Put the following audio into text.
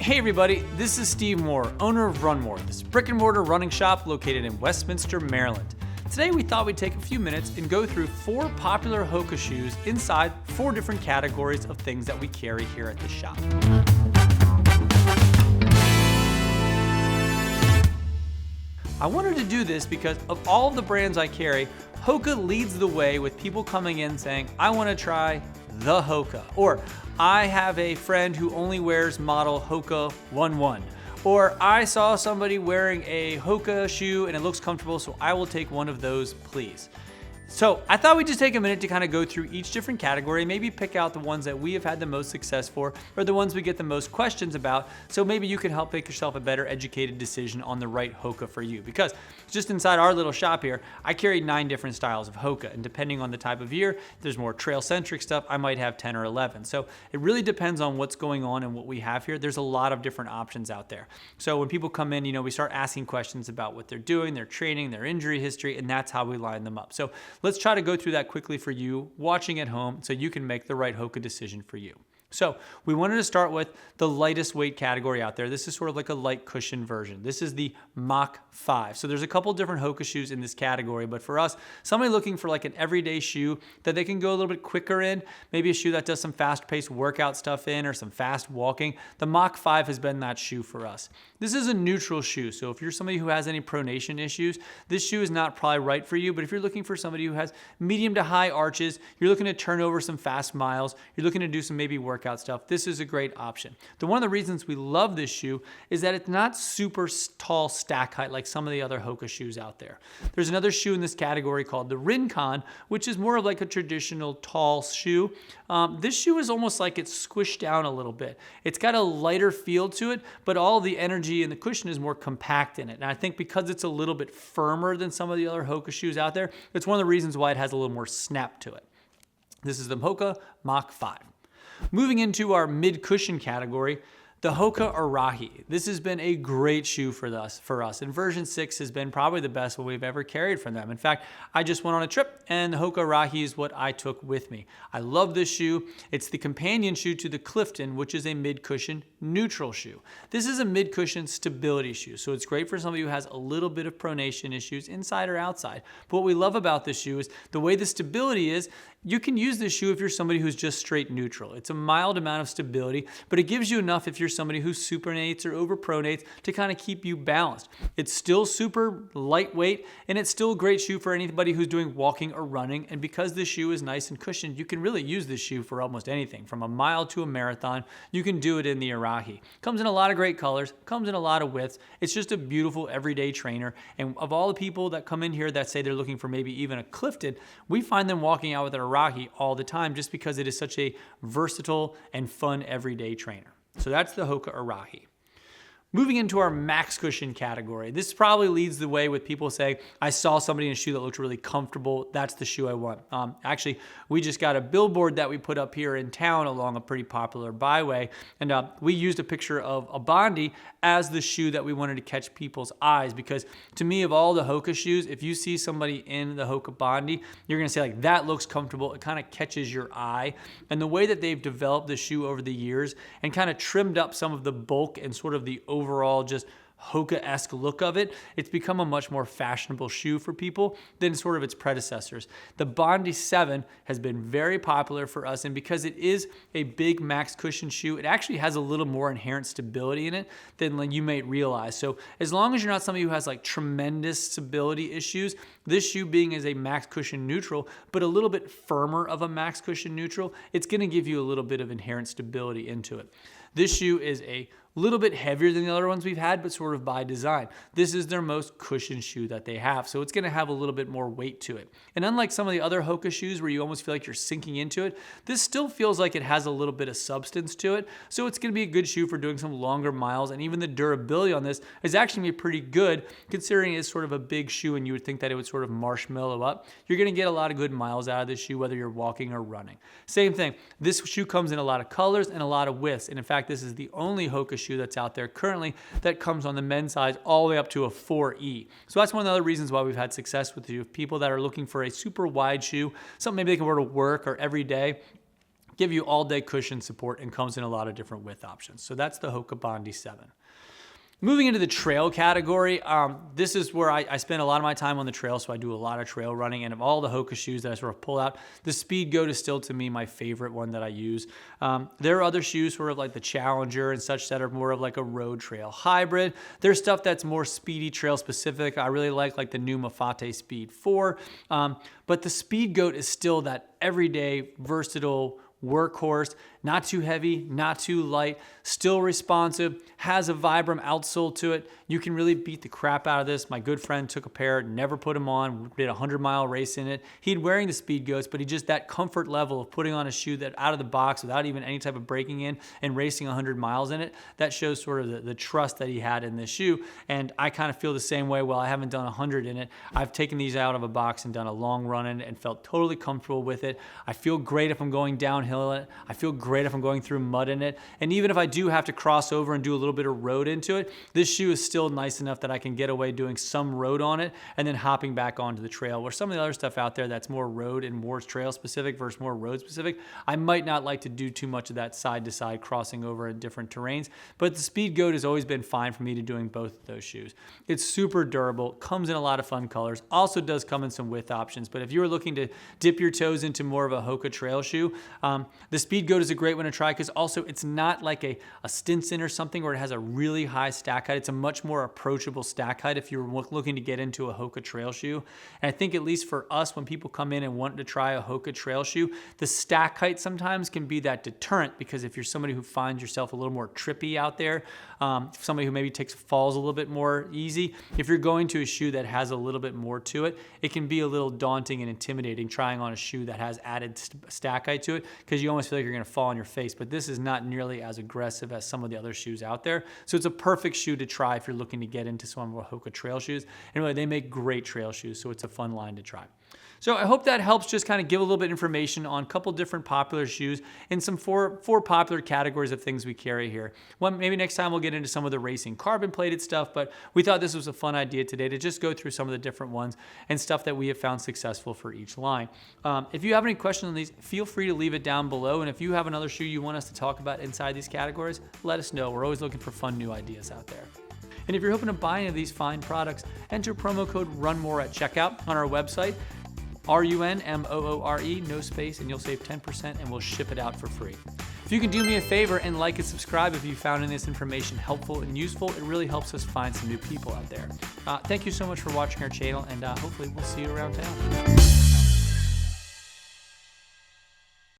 Hey everybody, this is Steve Moore, owner of Run More, this brick and mortar running shop located in Westminster, Maryland. Today we thought we'd take a few minutes and go through 4 popular HOKA shoes inside 4 different categories of things that we carry here at the shop. I wanted to do this because of all of the brands I carry, HOKA leads the way with people coming in saying, I want to try the HOKA, or I have a friend who only wears model HOKA 11, or I saw somebody wearing a HOKA shoe and it looks comfortable, so I will take one of those, please. So I thought we'd just take a minute to kind of go through each different category, maybe pick out the ones that we have had the most success for, or the ones we get the most questions about, so maybe you can help make yourself a better educated decision on the right HOKA for you. Because just inside our little shop here, I carry 9 different styles of HOKA, and depending on the type of year, if there's more trail-centric stuff, I might have 10 or 11. So it really depends on what's going on and what we have here. There's a lot of different options out there. So when people come in, we start asking questions about what they're doing, their training, their injury history, and that's how we line them up. So let's try to go through that quickly for you watching at home so you can make the right HOKA decision for you. So we wanted to start with the lightest weight category out there. This is sort of like a light cushion version. This is the Mach 5. So there's a couple different HOKA shoes in this category, but for us, somebody looking for like an everyday shoe that they can go a little bit quicker in, maybe a shoe that does some fast-paced workout stuff in or some fast walking, the Mach 5 has been that shoe for us. This is a neutral shoe, so if you're somebody who has any pronation issues, this shoe is not probably right for you, but if you're looking for somebody who has medium to high arches, you're looking to turn over some fast miles, you're looking to do some maybe workout stuff, this is a great option. One of the reasons we love this shoe is that it's not super tall stack height like some of the other HOKA shoes out there. There's another shoe in this category called the Rincon, which is more of like a traditional tall shoe. This shoe is almost like it's squished down a little bit. It's got a lighter feel to it, but all the energy and the cushion is more compact in it. And I think because it's a little bit firmer than some of the other HOKA shoes out there, it's one of the reasons why it has a little more snap to it. This is the HOKA Mach 5. Moving into our mid-cushion category, the HOKA Arahi. This has been a great shoe for us, and version 6 has been probably the best one we've ever carried from them. In fact, I just went on a trip, and the HOKA Arahi is what I took with me. I love this shoe. It's the companion shoe to the Clifton, which is a mid-cushion neutral shoe. This is a mid-cushion stability shoe, so it's great for somebody who has a little bit of pronation issues inside or outside. But what we love about this shoe is the way the stability is. You can use this shoe if you're somebody who's just straight neutral. It's a mild amount of stability, but it gives you enough if you're somebody who supernates or overpronates to kind of keep you balanced. It's still super lightweight, and it's still a great shoe for anybody who's doing walking or running. And because this shoe is nice and cushioned, you can really use this shoe for almost anything, from a mile to a marathon. You can do it in the Arahi. Comes in a lot of great colors, comes in a lot of widths. It's just a beautiful everyday trainer. And of all the people that come in here that say they're looking for maybe even a Clifton, we find them walking out with an Arahi all the time just because it is such a versatile and fun everyday trainer. So that's the HOKA Arahi. Moving into our max cushion category, this probably leads the way with people saying, I saw somebody in a shoe that looked really comfortable. That's the shoe I want. Actually, we just got a billboard that we put up here in town along a pretty popular byway. And we used a picture of a Bondi as the shoe that we wanted to catch people's eyes. Because to me, of all the HOKA shoes, if you see somebody in the HOKA Bondi, you're going to say, like, that looks comfortable. It kind of catches your eye. And the way that they've developed the shoe over the years and kind of trimmed up some of the bulk and sort of the overall just HOKA-esque look of it, it's become a much more fashionable shoe for people than sort of its predecessors. The Bondi 7 has been very popular for us, and because it is a big max cushion shoe, it actually has a little more inherent stability in it than you may realize. So as long as you're not somebody who has like tremendous stability issues, this shoe being as a max cushion neutral, but a little bit firmer of a max cushion neutral, it's going to give you a little bit of inherent stability into it. This shoe is a little bit heavier than the other ones we've had, but sort of by design. This is their most cushioned shoe that they have, so it's going to have a little bit more weight to it. And unlike some of the other HOKA shoes where you almost feel like you're sinking into it, this still feels like it has a little bit of substance to it, so it's going to be a good shoe for doing some longer miles, and even the durability on this is actually going to be pretty good considering it's sort of a big shoe and you would think that it would sort of marshmallow up. You're going to get a lot of good miles out of this shoe whether you're walking or running. Same thing, this shoe comes in a lot of colors and a lot of widths, and in fact this is the only HOKA shoe that's out there currently that comes on the men's size all the way up to a 4E. So that's one of the other reasons why we've had success with you. People that are looking for a super wide shoe, something maybe they can wear to work or every day, give you all day cushion support, and comes in a lot of different width options. So that's the HOKA Bondi 7. Moving into the trail category, this is where I spend a lot of my time on the trail, so I do a lot of trail running. And of all the HOKA shoes that I sort of pull out, the Speedgoat is still, to me, my favorite one that I use. There are other shoes, sort of like the Challenger and such, that are more of like a road trail hybrid. There's stuff that's more speedy trail specific. I really like the new Mafate Speed 4. But the Speedgoat is still that everyday, versatile workhorse, not too heavy, not too light, still responsive, has a Vibram outsole to it. You can really beat the crap out of this. My good friend took a pair, never put them on, did a 100-mile race in it. He'd wearing the Speedgoats, but he just, that comfort level of putting on a shoe that out of the box without even any type of breaking in and racing 100 miles in it, that shows sort of the trust that he had in this shoe. And I kind of feel the same way. While I haven't done 100 in it, I've taken these out of a box and done a long run in it and felt totally comfortable with it. I feel great if I'm going downhill in it. I feel great if I'm going through mud in it. And even if I do have to cross over and do a little bit of road into it, this shoe is still nice enough that I can get away doing some road on it and then hopping back onto the trail. Where some of the other stuff out there that's more road and more trail specific versus more road specific, I might not like to do too much of that side to side crossing over in different terrains. But the Speedgoat has always been fine for me to doing both of those shoes. It's super durable, comes in a lot of fun colors, also does come in some width options. But if you were looking to dip your toes into more of a HOKA trail shoe, the Speedgoat is a great one to try, because also it's not like a Stinson or something where it has a really high stack height. It's a much more approachable stack height if you're looking to get into a HOKA trail shoe. And I think, at least for us, when people come in and want to try a HOKA trail shoe, the stack height sometimes can be that deterrent, because if you're somebody who finds yourself a little more trippy out there, somebody who maybe takes falls a little bit more easy, if you're going to a shoe that has a little bit more to it, it can be a little daunting and intimidating trying on a shoe that has added stack height to it, because you almost feel like you're going to fall on your face. But this is not nearly as aggressive as some of the other shoes out there. So it's a perfect shoe to try if you're looking to get into some of our HOKA trail shoes. And really, they make great trail shoes, so it's a fun line to try. So I hope that helps just kind of give a little bit of information on a couple different popular shoes and some four popular categories of things we carry here. One, maybe next time we'll get into some of the racing carbon plated stuff, but we thought this was a fun idea today to just go through some of the different ones and stuff that we have found successful for each line. If you have any questions on these, feel free to leave it down below. And if you have another shoe you want us to talk about inside these categories, let us know. We're always looking for fun new ideas out there. And if you're hoping to buy any of these fine products, enter promo code RUNMORE at checkout on our website. RUNMOORE, no space, and you'll save 10% and we'll ship it out for free. If you can do me a favor and like and subscribe if you found any of this information helpful and useful, it really helps us find some new people out there. Thank you so much for watching our channel, and hopefully we'll see you around town.